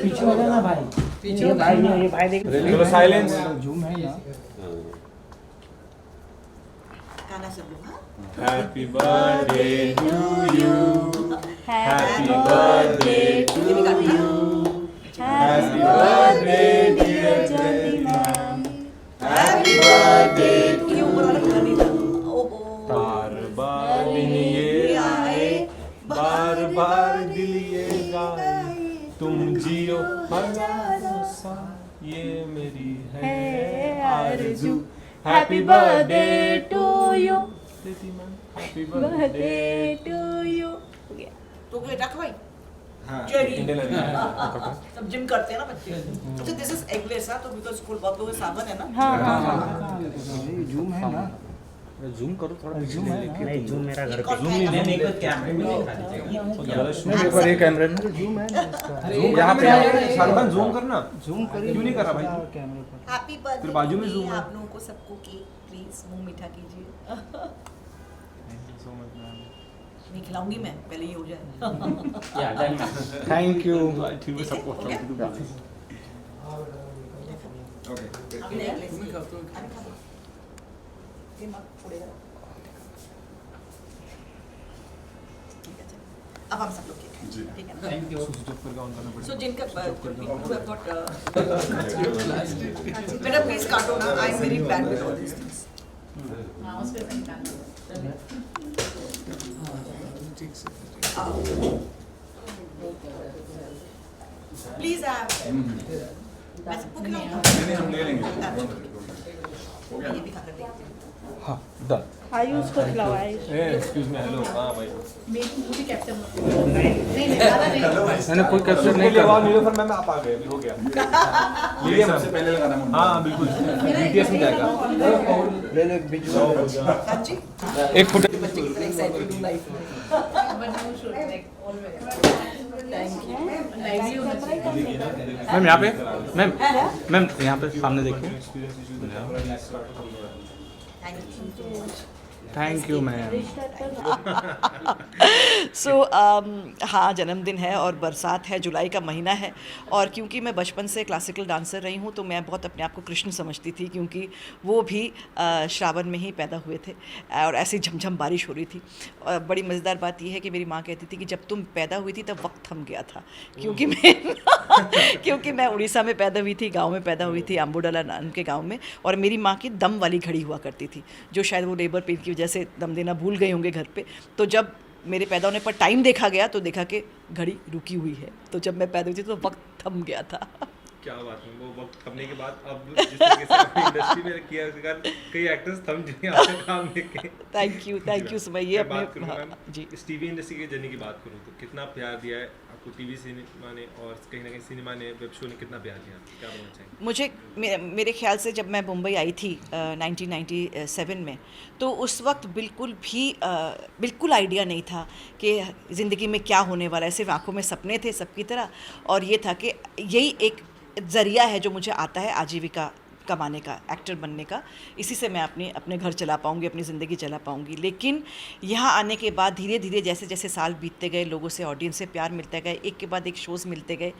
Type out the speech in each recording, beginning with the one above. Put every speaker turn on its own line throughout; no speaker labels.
पीछे हो ना भाई, ये भाई देख,
चलो साइलेंस।
जूम है ना।
गाना सब लोग, हाँ?
Happy birthday to you, happy birthday to you, happy birthday dear Jatima, happy birthday to
ये ऊपर वाला गाना नहीं था। ओहो।
बार बार दिन ये आए, बार बार दिल ये गाए, तुम जियो हजारों साल, ये मेरी है आरज़ू। Happy birthday to you, happy birthday
to you.
तो कोई रख भाई।
हाँ
चेरी।
इंडियन
सब जिम करते हैं ना बच्चे। अच्छा दिस इज एगलेस है तो बिकॉज़ स्कूल बहुत लोग साबन है ना।
हाँ
जूम है ना,
जूम करो थोड़ा,
जूम है ना।
नहीं जूम मेरा घर पे
जूम नहीं
नहीं कोई कैमरे में दिखा दीजिएगा।
नहीं एक बार ये कैमरे में
जूम है ना इसका,
जूम यहाँ पे शाहरुख जूम करना।
जूम करिए।
क्यों नहीं कर रहा भाई?
कैमरे पर।
Happy birthday.
फिर बाजू में zoom है।
आप लोगों को सबको केक प्लीज मुंह मीठा कीजिए। नहीं खिलाऊंगी मैं, पहले ये हो जाए।
Thank you.
ठीक है सबको
हो गया?
ओके
आपने एगलेस किया। अरे खा लो। ये मत फोड़ेगा। ठीक है, चलो। अब हम सब लोग केक खाएं, ठीक है ना? So जिनका people who have got बेटा प्लीज काटो ना, I am very bad with all this things. Please आप मैं सबको खिलाऊंगा।
नहीं हम ले लेंगे।
ये भी खा कर देखते हैं।
हाँ डन।
आयुष को खिलाओ आयुष।
Excuse me, hello. हाँ भाई
मैंने कोई कैप्चर नहीं
नहीं
करा।
नीलोफर मैम आप आ गए, अभी हो गया। ये सबसे पहले लगाना है। हाँ बिल्कुल बीटीएस में जाएगा।
ले लो एक बीच में।
हाँ जी
एक फुट
बच्चे कितने excited to life. Thank you.
Ma'am यहाँ पे, मैम यहाँ पे सामने देखिए। Thank you ma'am.
सो हाँ जन्मदिन है और बरसात है, जुलाई का महीना है और क्योंकि मैं बचपन से क्लासिकल डांसर रही हूँ तो मैं बहुत अपने आप को कृष्ण समझती थी क्योंकि वो भी श्रावण में ही पैदा हुए थे और ऐसी झमझम बारिश हो रही थी। और बड़ी मज़ेदार बात यह है कि मेरी माँ कहती थी कि जब तुम पैदा हुई थी तब वक्त थम गया था क्योंकि मैं उड़ीसा में पैदा हुई थी, गाँव में पैदा हुई थी, अम्बुडाला नाम के गाँव में। और मेरी माँ की दम वाली घड़ी हुआ करती थी जो शायद वो लेबर पेन की वजह से दम देना भूल गए होंगे घर पे। तो जब मेरे पैदा होने पर टाइम देखा गया तो देखा कि घड़ी रुकी हुई है, तो जब मैं पैदा हुई थी तो वक्त थम गया था।
क्या बात है, वो वक्त थमने के बाद अब जिस तरीके से अपनी इंडस्ट्री में किया उसके कारण कई एक्टर्स थम चुके हैं आपका काम देख के।
Thank you सुमय। ये
बात
अपने
करूँ
हाँ, जी
इस टीवी इंडस्ट्री की जर्नी की बात करूँ तो कितना प्यार दिया है आपको टीवी सिनेमा ने और कहीं ना कहीं सिनेमा ने, वेब शो ने कितना प्यार दिया, क्या बोलना चाहिए? मुझे
मेरे ख्याल से जब मैं मुंबई आई थी 1997 में तो उस वक्त बिल्कुल आइडिया नहीं था कि ज़िंदगी में क्या होने वाला है। सिर्फ आंखों में सपने थे सबकी तरह और ये था कि यही एक ज़रिया है जो मुझे आता है आजीविका कमाने का, एक्टर बनने का। इसी से मैं अपने घर चला पाऊँगी, अपनी ज़िंदगी चला पाऊँगी। लेकिन यहाँ आने के बाद धीरे धीरे जैसे जैसे साल बीतते गए, लोगों से, ऑडियंस से प्यार मिलते गए, एक के बाद एक शोज़ मिलते गए।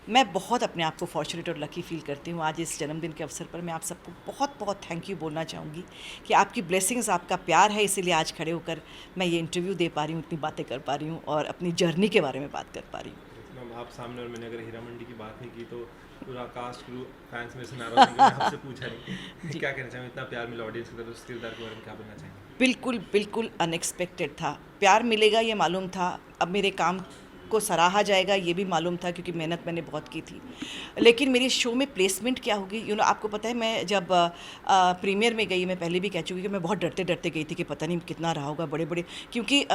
मैं बहुत अपने आप को फॉर्चुनेट और लकी फील करती हूँ। आज इस जन्मदिन के अवसर पर मैं आप सबको बहुत बहुत थैंक यू बोलना चाहूँगी कि आपकी ब्लेसिंग्स, आपका प्यार है, इसीलिए आज खड़े होकर मैं ये इंटरव्यू दे पा रही हूँ, इतनी बातें कर पा रही हूँ और अपनी जर्नी के बारे में बात कर पा रही हूँ।
मैम आप सामने और मैंने अगर हीरा मंडी की बात नहीं की तो पूरा कास्ट क्रू फैंस में से नाराज होंगे, मैं आपसे पूछा नहीं क्या कहना चाहिए, इतना प्यार मिला ऑडियंस की तरफ से, किरदार के बारे में क्या बोलना चाहिए?
बिल्कुल अनएक्सपेक्टेड था। प्यार मिलेगा ये मालूम था, अब मेरे काम को सराहा जाएगा ये भी मालूम था क्योंकि मेहनत मैंने बहुत की थी। लेकिन मेरी शो में प्लेसमेंट क्या होगी, आपको पता है मैं जब प्रीमियर में गई, मैं पहले भी कह चुकी कि मैं बहुत डरते गई थी कि पता नहीं कितना रहा होगा बड़े क्योंकि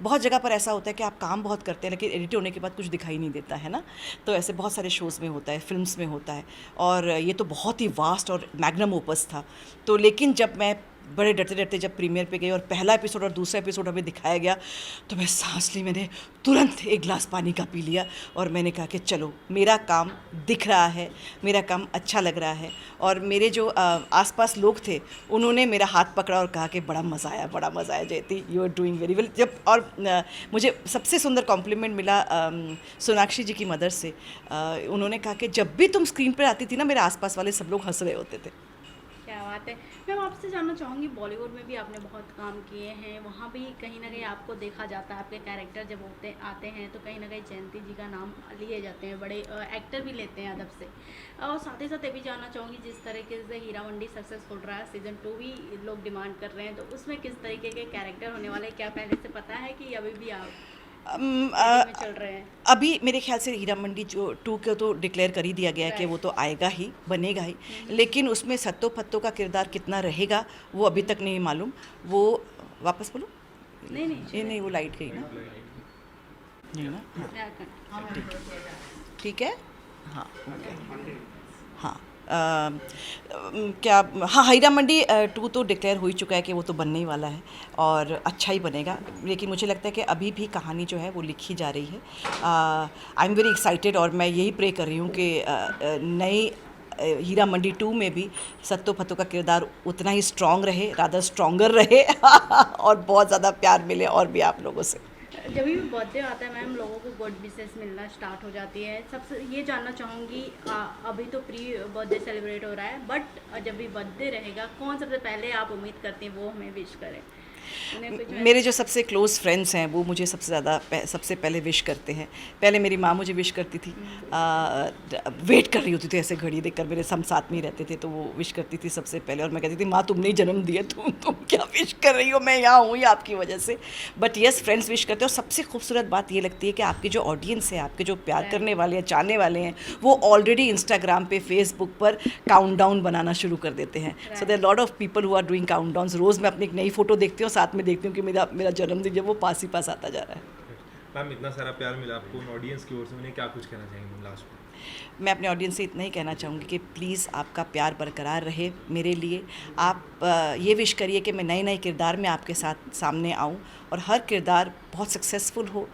बहुत जगह पर ऐसा होता है कि आप काम बहुत करते हैं लेकिन एडिट होने के बाद कुछ दिखाई नहीं देता है ना। तो ऐसे बहुत सारे शोज़ में होता है, फिल्म्स में होता है और ये तो बहुत ही वास्ट और मैग्नम ओपस था। तो लेकिन जब मैं बड़े डरते डरते जब प्रीमियर पे गए और पहला एपिसोड और दूसरा एपिसोड हमें दिखाया गया तो मैं सांस ली, मैंने तुरंत एक गिलास पानी का पी लिया और मैंने कहा कि चलो मेरा काम दिख रहा है, मेरा काम अच्छा लग रहा है। और मेरे जो आसपास लोग थे उन्होंने मेरा हाथ पकड़ा और कहा कि बड़ा मज़ा आया Jayati, you are doing very well. जब और मुझे सबसे सुंदर कॉम्प्लीमेंट मिला सोनाक्षी जी की मदर से। उन्होंने कहा कि जब भी तुम स्क्रीन पर आती थी ना, मेरे आसपास वाले सब लोग हंस रहे होते थे।
क्या बात है। मैम आपसे जानना चाहूँगी, बॉलीवुड में भी आपने बहुत काम किए हैं, वहाँ भी कहीं ना कहीं आपको देखा जाता है, आपके कैरेक्टर जब आते हैं तो कहीं ना कहीं जयंती जी का नाम लिए जाते हैं, बड़े एक्टर भी लेते हैं अदब से। और साथ ही साथ ये भी जानना चाहूँगी, जिस तरीके से हीरा मंडी सक्सेसफुल रहा, सीज़न 2 भी लोग डिमांड कर रहे हैं, तो उसमें किस तरीके के कैरेक्टर होने वाले, क्या पहले से पता है कि अभी भी आप में चल रहे हैं?
अभी मेरे ख्याल से हीरा मंडी जो 2 को तो डिक्लेयर कर ही दिया गया है कि वो तो आएगा ही, बनेगा ही, लेकिन उसमें सत्तो फत्तो का किरदार कितना रहेगा वो अभी तक नहीं मालूम। वो वापस बोलो। नहीं वो लाइट गई ना, नहीं ना, ठीक है, हाँ हाँ। क्या हाँ, हीरा मंडी 2 तो डिक्लेयर हो ही चुका है कि वो तो बनने ही वाला है और अच्छा ही बनेगा, लेकिन मुझे लगता है कि अभी भी कहानी जो है वो लिखी जा रही है। आई एम वेरी एक्साइटेड और मैं यही प्रे कर रही हूँ कि नई हीरा मंडी 2 में भी सत्तो फत्तो का किरदार उतना ही स्ट्रॉन्ग रहे, रादर स्ट्रॉन्गर रहे और बहुत ज़्यादा प्यार मिले और भी आप लोगों से।
जब भी बर्थडे आता है मैम, लोगों को गुड विशेस मिलना स्टार्ट हो जाती है। सबसे ये जानना चाहूँगी, अभी तो प्री बर्थडे सेलिब्रेट हो रहा है, बट जब भी बर्थडे रहेगा, कौन सबसे पहले आप उम्मीद करते हैं वो हमें विश करें?
मेरे जो सबसे क्लोज़ फ्रेंड्स हैं वो मुझे सबसे पहले विश करते हैं। पहले मेरी माँ मुझे विश करती थी, वेट कर रही होती थी ऐसे घड़ी देखकर, मेरे हम साथ में ही रहते थे तो वो विश करती थी सबसे पहले, और मैं कहती थी माँ तुमने ही जन्म दिया, तुम क्या विश कर रही हो, मैं यहाँ हूँ ही आपकी वजह से। बट यस, फ्रेंड्स विश करते हैं। और सबसे खूबसूरत बात ये लगती है कि आपकी जो ऑडियंस है, आपके जो प्यार करने वाले हैं, चाहने वाले हैं, वो ऑलरेडी इंस्टाग्राम पे, फेसबुक पर काउंटडाउन बनाना शुरू कर देते हैं। So there lot of people who are doing countdowns. रोज़ मैं अपनी एक नई फोटो देखती हूँ, साथ में देखती हूँ कि मेरा जन्मदिन जब वो पास ही पास आता जा रहा है।
मैम इतना सारा प्यार मिला आपको ऑडियंस की ओर से, उन्हें क्या कुछ कहना चाहेंगे लास्ट में?
मैं अपने ऑडियंस से इतना ही कहना चाहूँगी कि प्लीज़ आपका प्यार बरकरार रहे मेरे लिए। आप ये विश करिए कि मैं नए नए किरदार में आपके साथ सामने आऊँ और हर किरदार बहुत सक्सेसफुल हो।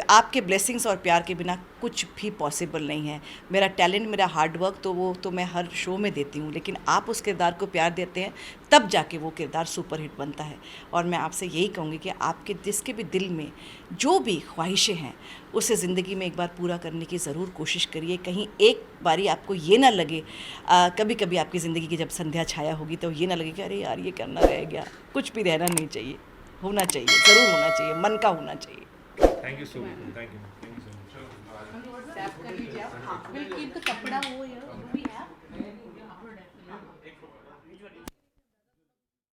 आपके ब्लेसिंग्स और प्यार के बिना कुछ भी पॉसिबल नहीं है। मेरा टैलेंट, मेरा हार्डवर्क तो वो तो मैं हर शो में देती हूँ, लेकिन आप उस किरदार को प्यार देते हैं तब जाके वो किरदार सुपर हिट बनता है। और मैं आपसे यही कहूँगी कि आपके जिसके भी दिल में जो भी ख्वाहिशें हैं उसे ज़िंदगी में एक बार पूरा करने की ज़रूर कोशिश करिए। कहीं एक बारी आपको ये ना लगे, कभी कभी आपकी ज़िंदगी की जब संध्या छाया होगी तो ये ना लगे कि अरे यार ये करना रह गया। कुछ भी रहना नहीं चाहिए, होना चाहिए, ज़रूर होना चाहिए, मन का होना चाहिए।
Thank you so much. Thank you so much.
कपड़ा हो या